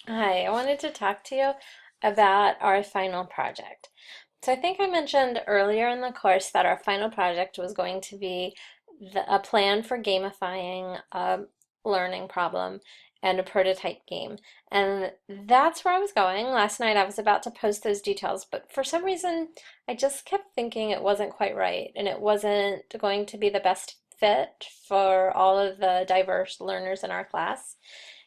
Hi, I wanted to talk to you about our final project. So I think I mentioned earlier in the course that our final project was going to be a plan for gamifying a learning problem and a prototype game. And that's where I was going. Last night I was about to post those details, but for some reason I just kept thinking it wasn't quite right and it wasn't going to be the best fit for all of the diverse learners in our class.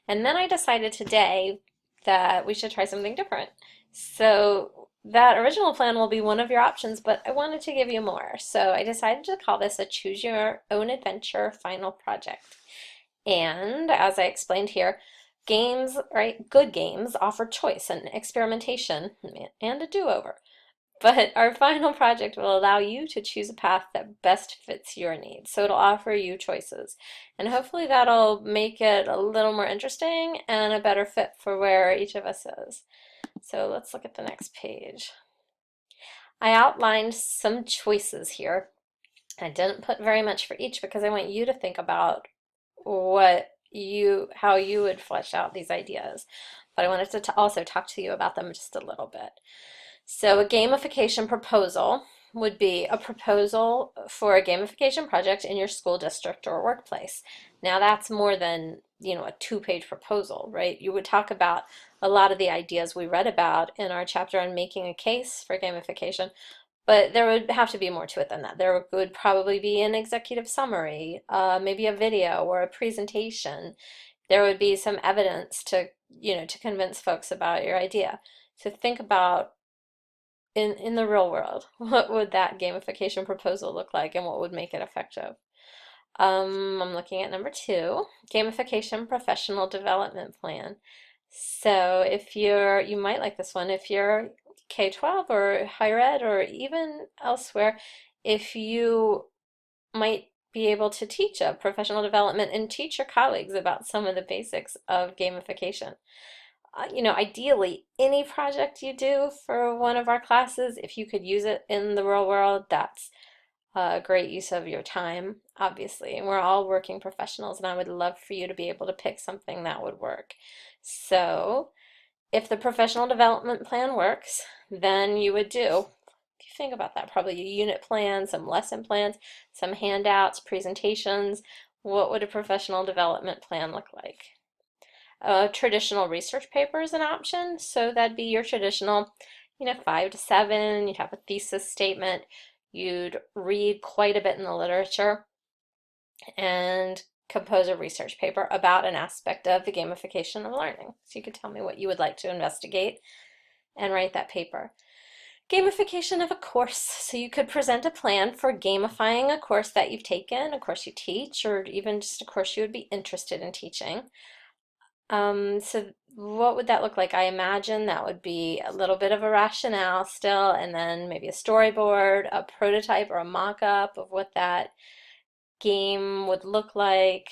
And then I decided today that we should try something different. So that original plan will be one of your options, but I wanted to give you more. So I decided to call this a choose your own adventure final project. And as I explained here, games, right, good games offer choice and experimentation and a do-over. But our final project will allow you to choose a path that best fits your needs. So it'll offer you choices. And hopefully that'll make it a little more interesting and a better fit for where each of us is. So let's look at the next page. I outlined some choices here. I didn't put very much for each because I want you to think about how you would flesh out these ideas. But I wanted to also talk to you about them just a little bit. So a gamification proposal would be a proposal for a gamification project in your school district or workplace. Now that's more than, a two-page proposal, right? You would talk about a lot of the ideas we read about in our chapter on making a case for gamification, but there would have to be more to it than that. There would probably be an executive summary, maybe a video or a presentation. There would be some evidence to convince folks about your idea. So think about in the real world, what would that gamification proposal look like and what would make it effective? I'm looking at number two, gamification professional development plan. So you might like this one, if you're K-12 or higher ed or even elsewhere, if you might be able to teach a professional development and teach your colleagues about some of the basics of gamification. Ideally, any project you do for one of our classes, if you could use it in the real world, that's a great use of your time, obviously. And we're all working professionals, and I would love for you to be able to pick something that would work. So, if the professional development plan works, then you would do, if you think about that, probably a unit plan, some lesson plans, some handouts, presentations. What would a professional development plan look like? Traditional research paper is an option. So that'd be your traditional, 5 to 7. You'd have a thesis statement. You'd read quite a bit in the literature and compose a research paper about an aspect of the gamification of learning. So you could tell me what you would like to investigate and write that paper. Gamification of a course. So you could present a plan for gamifying a course that you've taken, a course you teach, or even just a course you would be interested in teaching. So what would that look like? I imagine that would be a little bit of a rationale still, and then maybe a storyboard, a prototype or a mock-up of what that game would look like.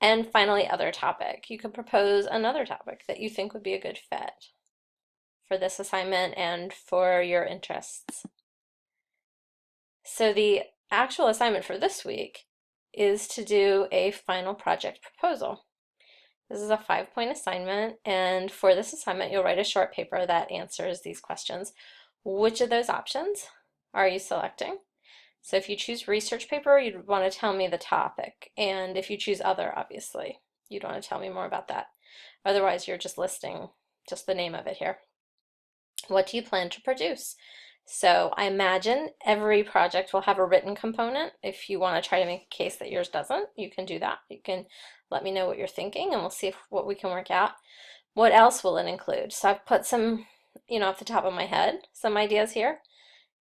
And finally, other topic. You could propose another topic that you think would be a good fit for this assignment and for your interests. So the actual assignment for this week is to do a final project proposal. This is a 5-point assignment, and for this assignment, you'll write a short paper that answers these questions. Which of those options are you selecting? So if you choose research paper, you'd want to tell me the topic, and if you choose other, obviously, you'd want to tell me more about that. Otherwise, you're just listing just the name of it here. What do you plan to produce? So I imagine every project will have a written component. If you want to try to make a case that yours doesn't, you can do that. You can let me know what you're thinking and we'll see what we can work out. What else will it include? So I've put some, off the top of my head, some ideas here.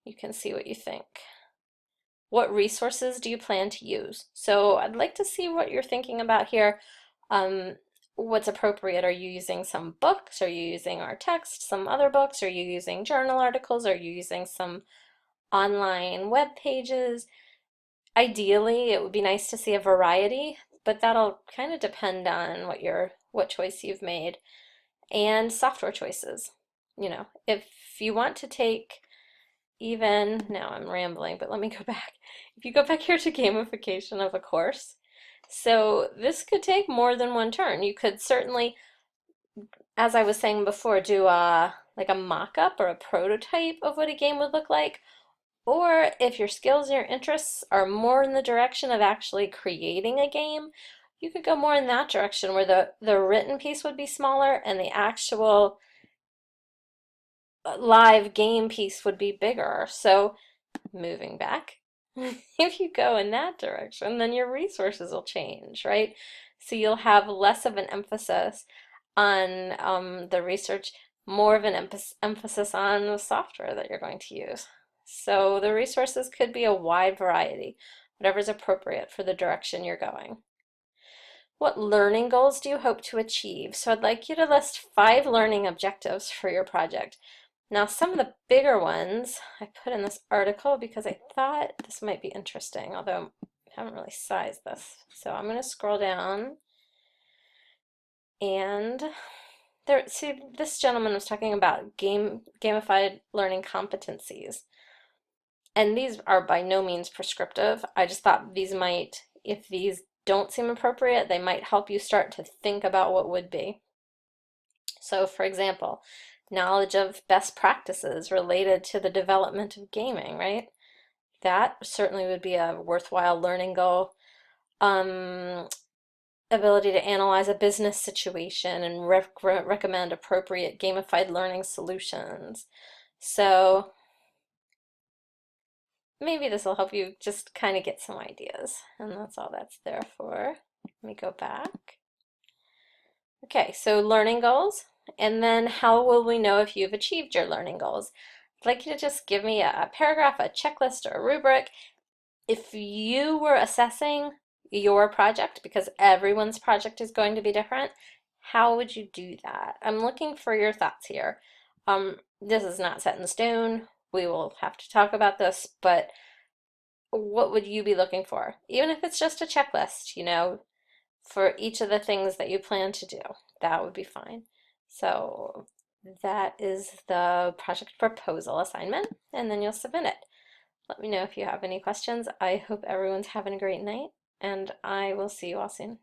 You can see what you think. What resources do you plan to use? So I'd like to see what you're thinking about here. What's appropriate? Are you using some books? Are you using our text, some other books? Are you using journal articles? Are you using some online web pages? Ideally, it would be nice to see a variety, but that'll kind of depend on what choice you've made and software choices. If you want to take even, now I'm rambling, but let me go back. If you go back here to gamification of a course, so this could take more than one turn. You could certainly as I was saying before, do a like a mock-up or a prototype of what a game would look like. Or if your skills and your interests are more in the direction of actually creating a game, you could go more in that direction where the written piece would be smaller and the actual live game piece would be bigger. So moving back, if you go in that direction, then your resources will change, right? So you'll have less of an emphasis on the research, more of an emphasis on the software that you're going to use. So the resources could be a wide variety, whatever's appropriate for the direction you're going. What learning goals do you hope to achieve? So I'd like you to list 5 learning objectives for your project. Now, some of the bigger ones I put in this article because I thought this might be interesting, although I haven't really sized this. So I'm going to scroll down and there, see, this gentleman was talking about gamified learning competencies. And these are by no means prescriptive. I just thought these might, if these don't seem appropriate, they might help you start to think about what would be. So, for example, knowledge of best practices related to the development of gaming, right? That certainly would be a worthwhile learning goal. Um, Ability to analyze a business situation and recommend appropriate gamified learning solutions. So maybe this will help you just kind of get some ideas. And that's all that's there for. Let me go back. Okay, so learning goals. And then how will we know if you've achieved your learning goals? I'd like you to just give me a paragraph, a checklist, or a rubric. If you were assessing your project, because everyone's project is going to be different, how would you do that? I'm looking for your thoughts here. This is not set in stone. We will have to talk about this, but what would you be looking for? Even if it's just a checklist, for each of the things that you plan to do, that would be fine. So that is the project proposal assignment, and then you'll submit it. Let me know if you have any questions. I hope everyone's having a great night, and I will see you all soon.